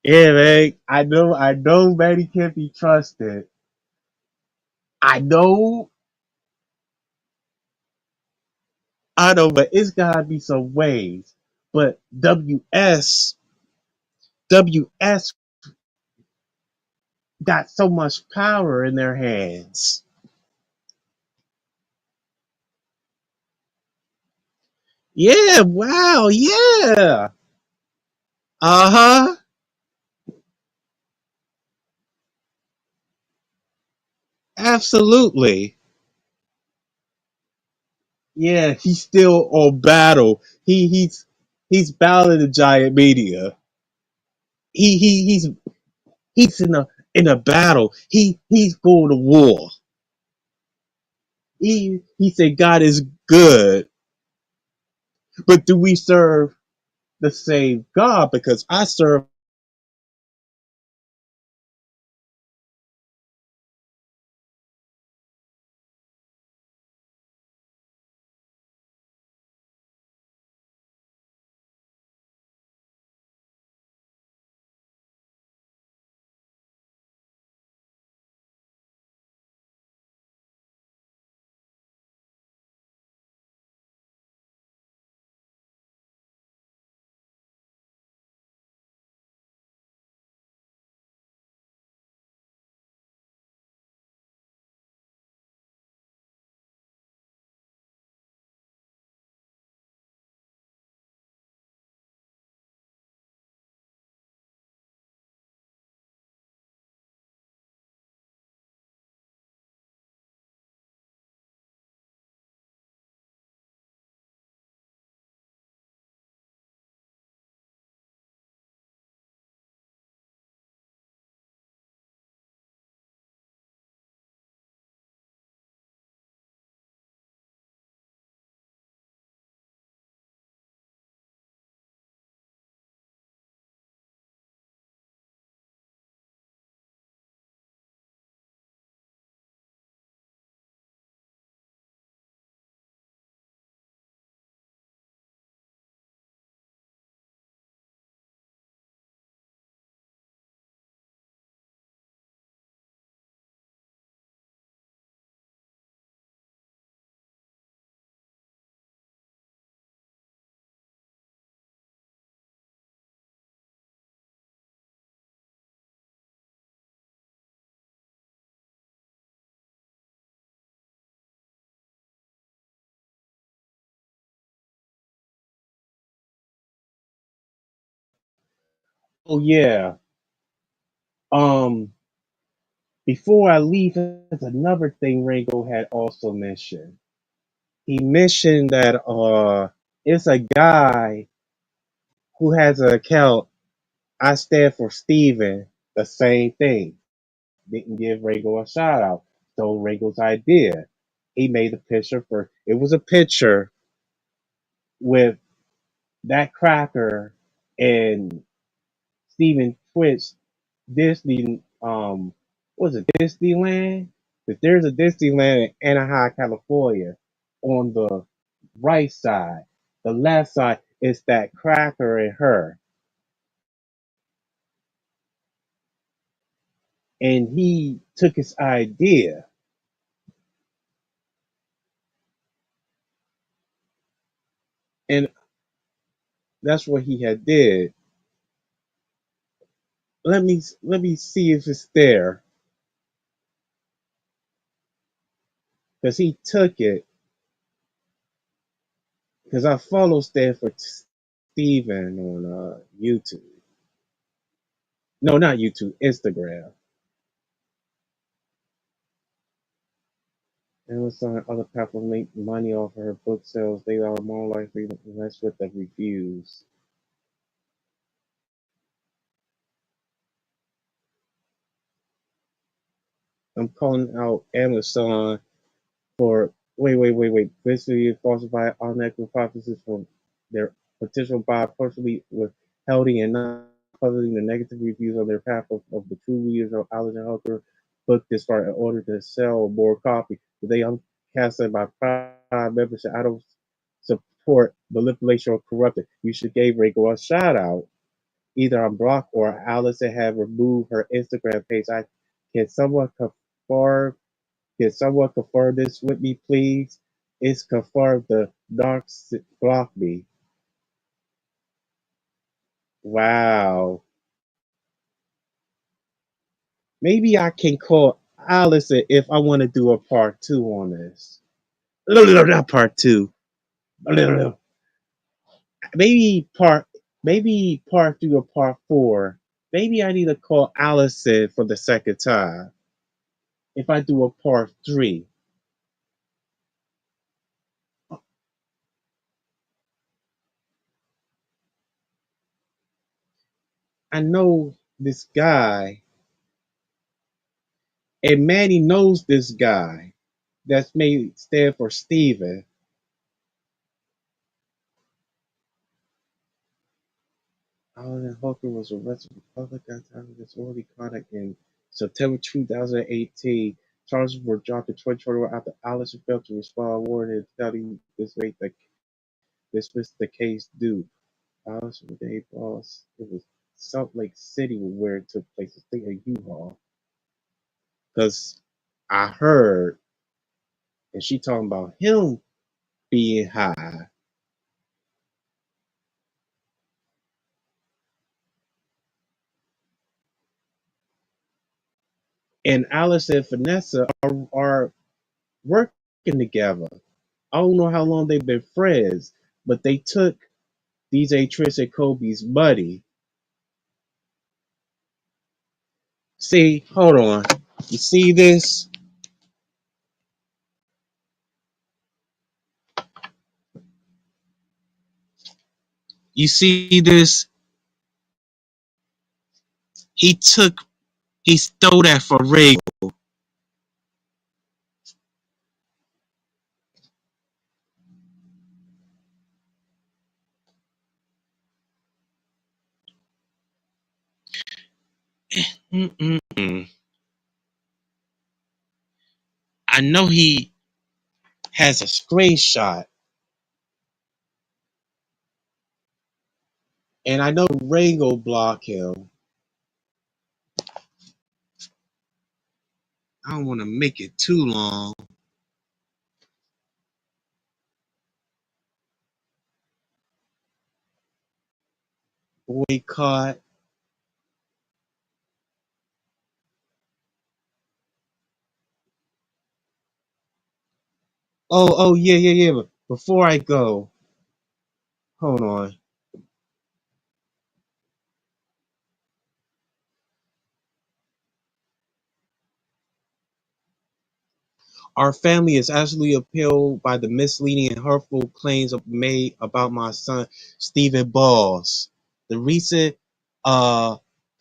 Yeah, man. I know Manny can't be trusted. I I know, but it's gotta be some ways. But WS got so much power in their hands. Yeah, wow, yeah. Uh-huh. Absolutely. Yeah, he's still on battle. He's battling the giant media. He's in a battle. He's going to war. He said God is good. But do we serve the same God? Because I serve Oh yeah. Um, before I leave, there's another thing Ringo had also mentioned. He mentioned that it's a guy who has an account. I stand for Steven, the same thing. Didn't give Ringo a shout out. Stole Ringo's idea. He made the picture for it was a picture with that cracker and Steven Twitch Disney what was it Disneyland? If there's a Disneyland in Anaheim, California, on the right side. The left side is that cracker and her. And he took his idea, and that's what he had did. Let me see if it's there, because he took it. Because I follow Stanford Steven on YouTube. No, not YouTube, Instagram. Amazon, other platforms make money off of her book sales. They are more likely to mess with the reviews. I'm calling out Amazon for wait. Basically, falsify unethical hypothesis from their potential buyer partially withholding and not publishing the negative reviews on their behalf of the true readers of Alison Hooker book this far in order to sell more copies. They uncast it by Prime membership. I don't support manipulation or corruption. You should give Rachel a shout out. Either I'm blocked or Allison have removed her Instagram page. I can someone confirm this with me, please? It's confirmed the dark blocked me. Wow. Maybe I can call Allison if I want to do a part two on this. Not part two. Maybe part three or part four. Maybe I need to call Allison for the second time if I do a part three. I know this guy, and Manny knows this guy that's made stand for Steven. Alan Hooker was arrested for public disorderly conduct in September 2018. Charges were dropped in 2021 after Allison failed to respond, warning and telling dismiss the case due. Allison was a boss. It was Salt Lake City where it took place. I think a U-Haul. Because I heard, and she talking about him being high. And Alice and Vanessa are working together. I don't know how long they've been friends, but they took DJ Trish and Kobe's buddy. See, hold on. You see this? You see this? He took, he stole that for Regal. Mm-mm-mm. I know he has a screenshot, and I know Regal blocked him. I don't want to make it too long. Boycott. Oh, yeah. But before I go, hold on. Our family is absolutely appalled by the misleading and hurtful claims made about my son, Stephen Balls. The recent uh,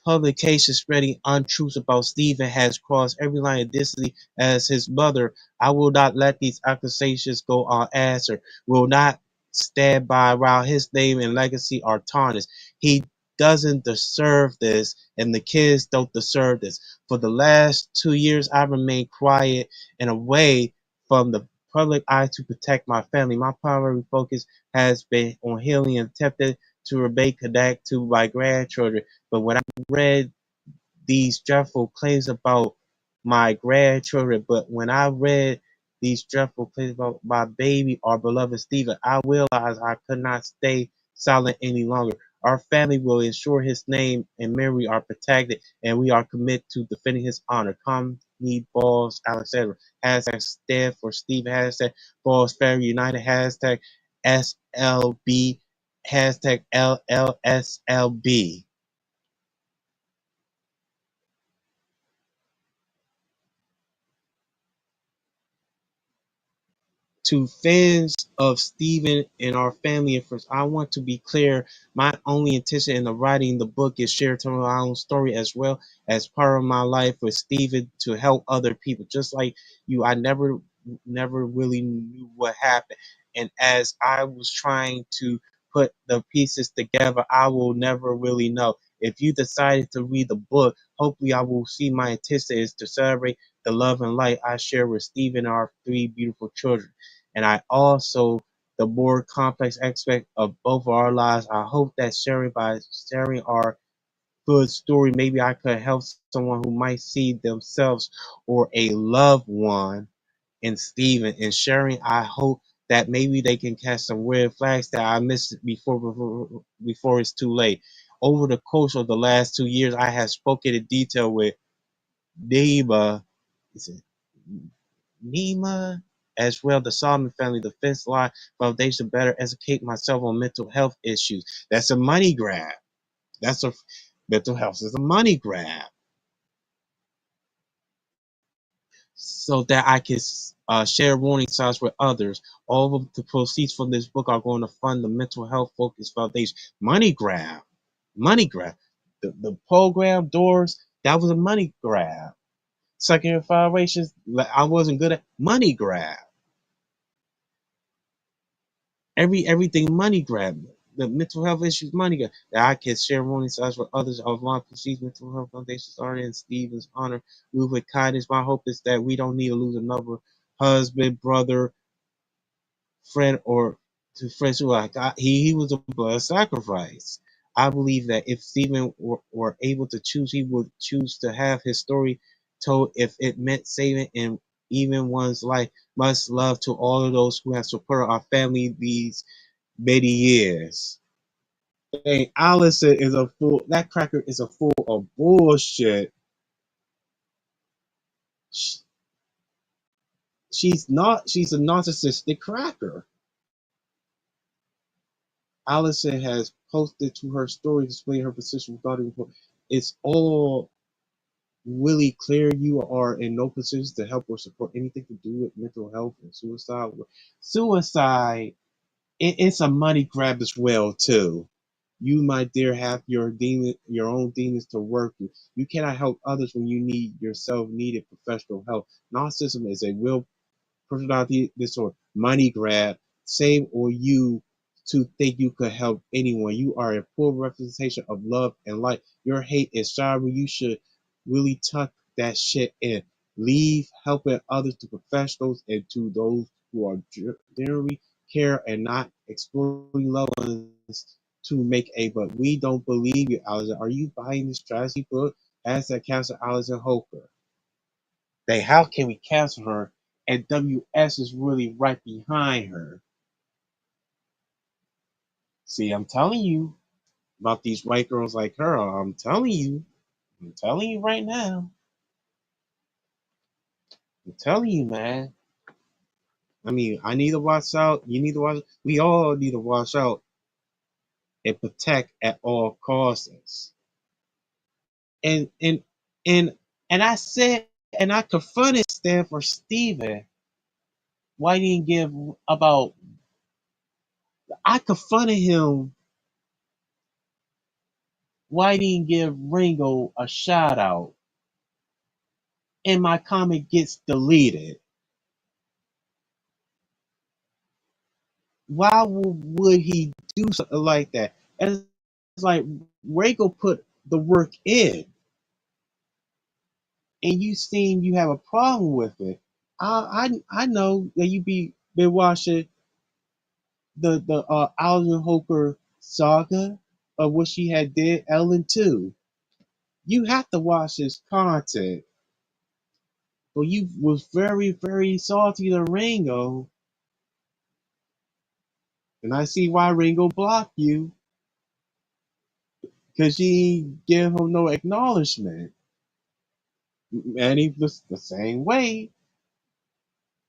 publication spreading untruths about Stephen has crossed every line of decency as his mother. I will not let these accusations go unanswered. Will not stand by while his name and legacy are tarnished. He doesn't deserve this, and the kids don't deserve this. For the last 2 years, I remained quiet and away from the public eye to protect my family. My primary focus has been on healing and attempting to remain connected to my grandchildren. But when I read these dreadful claims about my grandchildren, but when I read these dreadful claims about my baby, our beloved Stephen, I realized I could not stay silent any longer. Our family will ensure his name and memory are protected, and we are committed to defending his honor. Come, me, Balls, Alexander. Hashtag stand for Stephen. Hashtag Balls Family United. Hashtag SLB. Hashtag LLSLB. To fans of Stephen and our family and friends, I want to be clear. My only intention in the writing the book is share to my own story as well as part of my life with Stephen to help other people. Just like you, I never really knew what happened. And as I was trying to put the pieces together, I will never really know. If you decided to read the book, hopefully I will see my intention is to celebrate the love and light I share with Stephen and our three beautiful children. And I also, the more complex aspect of both of our lives, I hope that sharing our good story, maybe I could help someone who might see themselves or a loved one in Stephen. And sharing, I hope that maybe they can catch some red flags that I missed before it's too late. Over the course of the last 2 years, I have spoken in detail with Nima. Is it Nima, as well the Solomon Family Defense Law Foundation, better educate myself on mental health issues. That's a money grab. That's a mental health is a money grab, so that I can share warning signs with others. All of the proceeds from this book are going to fund the Mental Health Focus Foundation. Money grab, money grab. The program doors, that was a money grab. Second violations, I wasn't good at money grab. Everything money grab. The mental health issues money grab. That I can share warning signs with others of my perceived mental health foundation started in Stephen's honor. Move with kindness. My hope is that we don't need to lose another husband, brother, friend, or to friends who are like he was a blood sacrifice. I believe that if Stephen were able to choose, he would choose to have his story told if it meant saving and even one's life. Much love to all of those who have supported our family these many years. Hey, Allison is a fool. That cracker is a fool of bullshit. Sh- She's not. She's a narcissistic cracker. Allison has posted to her story displaying her position regarding it's all really clear. You are in no position to help or support anything to do with mental health and suicide. Suicide, it's a money grab as well too. You, my dear, have your own demons to work with. You cannot help others when you need yourself needed professional help. Narcissism is a real personality disorder, money grab, same or you to think you could help anyone. You are a full representation of love and light. Your hate is sorry. You should really tuck that shit in. Leave helping others to professionals and to those who are generally care and not exploiting loved ones to make a but we don't believe you, Allison. Are you buying this strategy book? Ask that Counselor Allison Hoker. They how can we cancel her? And WS is really right behind her. See, I'm telling you about these white girls like her. I'm telling you. I'm telling you right now. I'm telling you, man. I mean, I need to watch out. You need to watch. We all need to watch out and protect at all costs. And and and and I said, and I confronted Stanford Steven. Why didn't give about? I confronted him. Why didn't give Ringo a shout out? And my comment gets deleted. Why would he do something like that? And it's like Ringo put the work in, and you seem you have a problem with it. I know that you been watching the Alden Hoker saga of what she had did Ellen too. You have to watch this content. But you was very salty to Ringo, and I see why Ringo blocked you because you give him no acknowledgement. And he was the same way.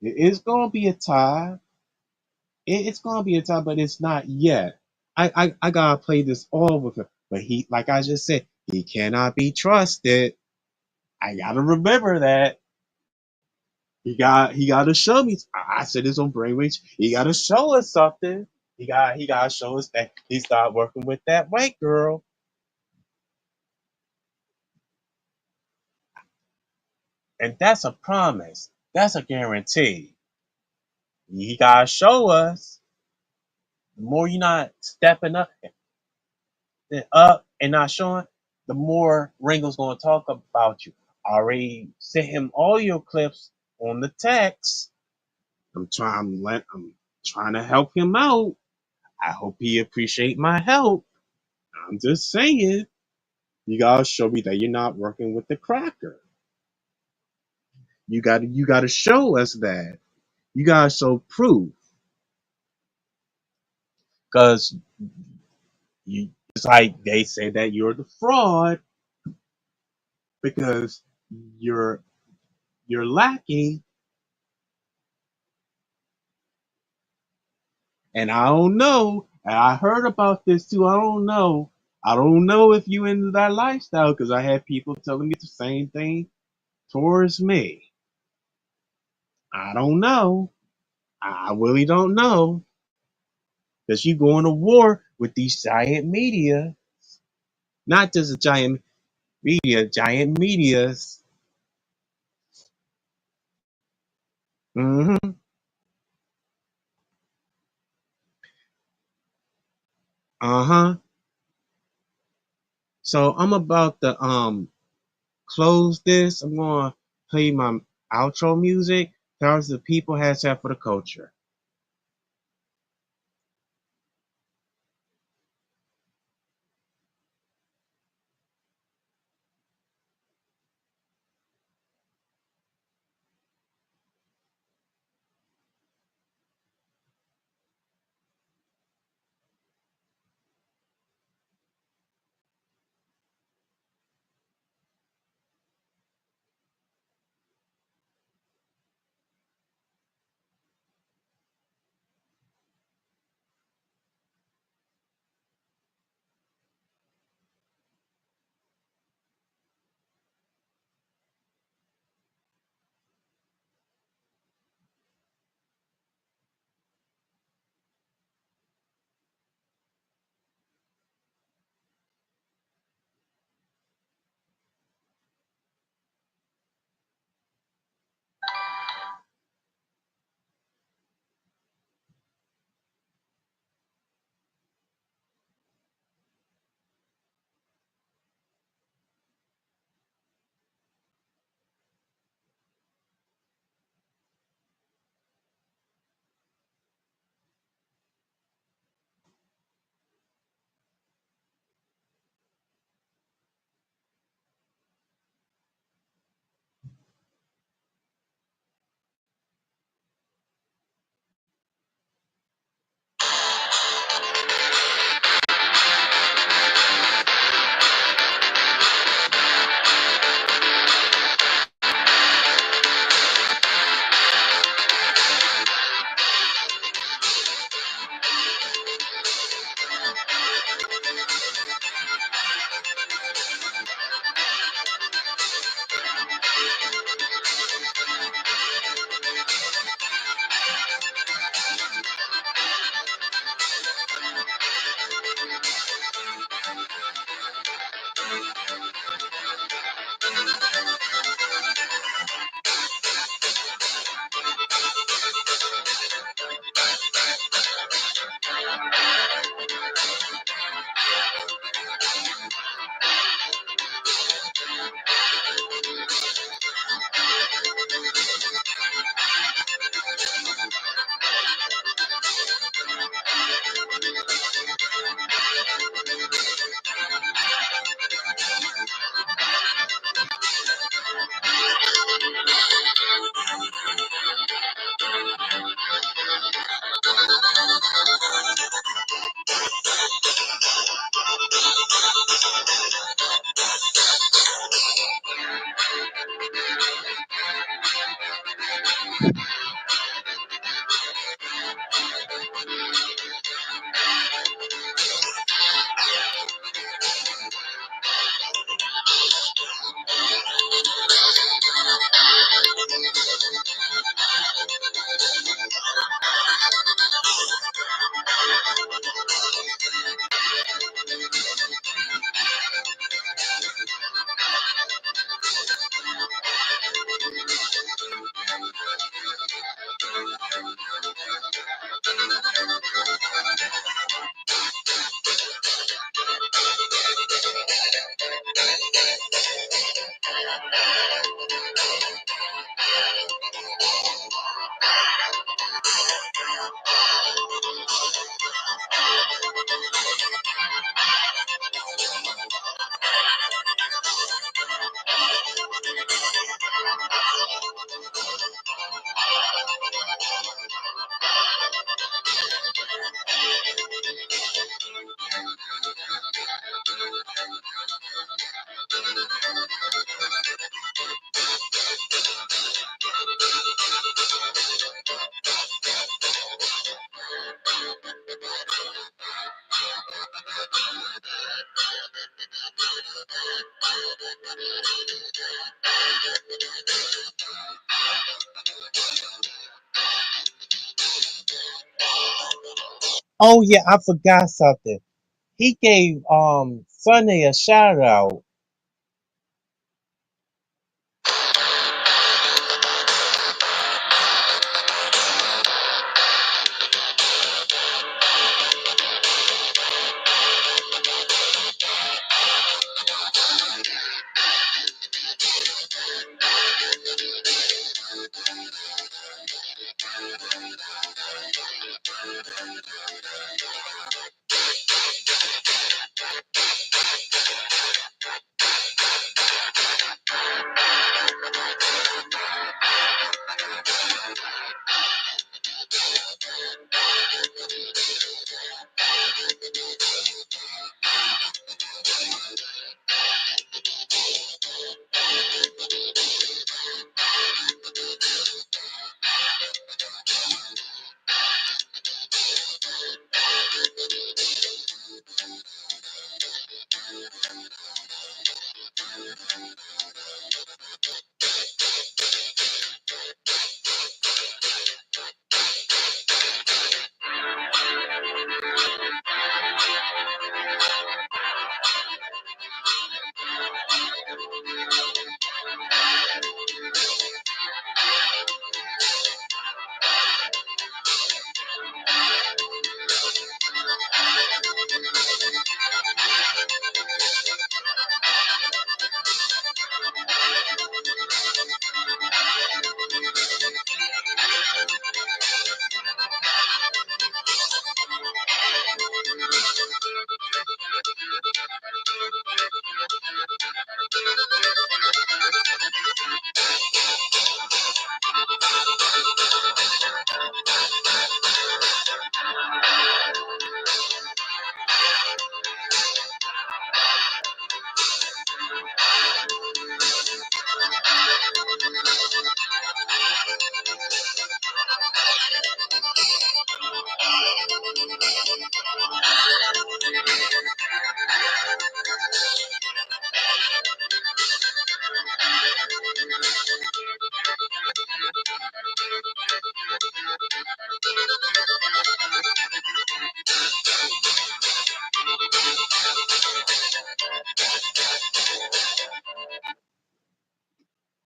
It's gonna be a tie. It's gonna be a tie, but it's not yet. I gotta play this all with him. But he, like I just said, he cannot be trusted. I gotta remember that. He got to show me. I said this on Brainwaves. He got to show us something. He got to show us that he started working with that white girl, and that's a promise. That's a guarantee. He got to show us. The more you're not stepping up and not showing, the more Ringo's gonna talk about you. I already sent him all your clips on the text. I'm trying to help him out. I hope he appreciate my help. I'm just saying, you gotta show me that you're not working with the cracker. You gotta show us that. You gotta show proof. Cause you it's like they say that you're the fraud because you're you're lacking. And I don't know. And I heard about this too. I don't know. I don't know if you into that lifestyle because I had people telling me the same thing towards me. I don't know. I really don't know. Because you going to war with these giant media. Not just a giant medias. Mm-hmm. Uh-huh. So I'm about to close this. I'm gonna play my outro music. Tells the people has that for the culture. Oh yeah, I forgot something. He gave Sunday a shout out.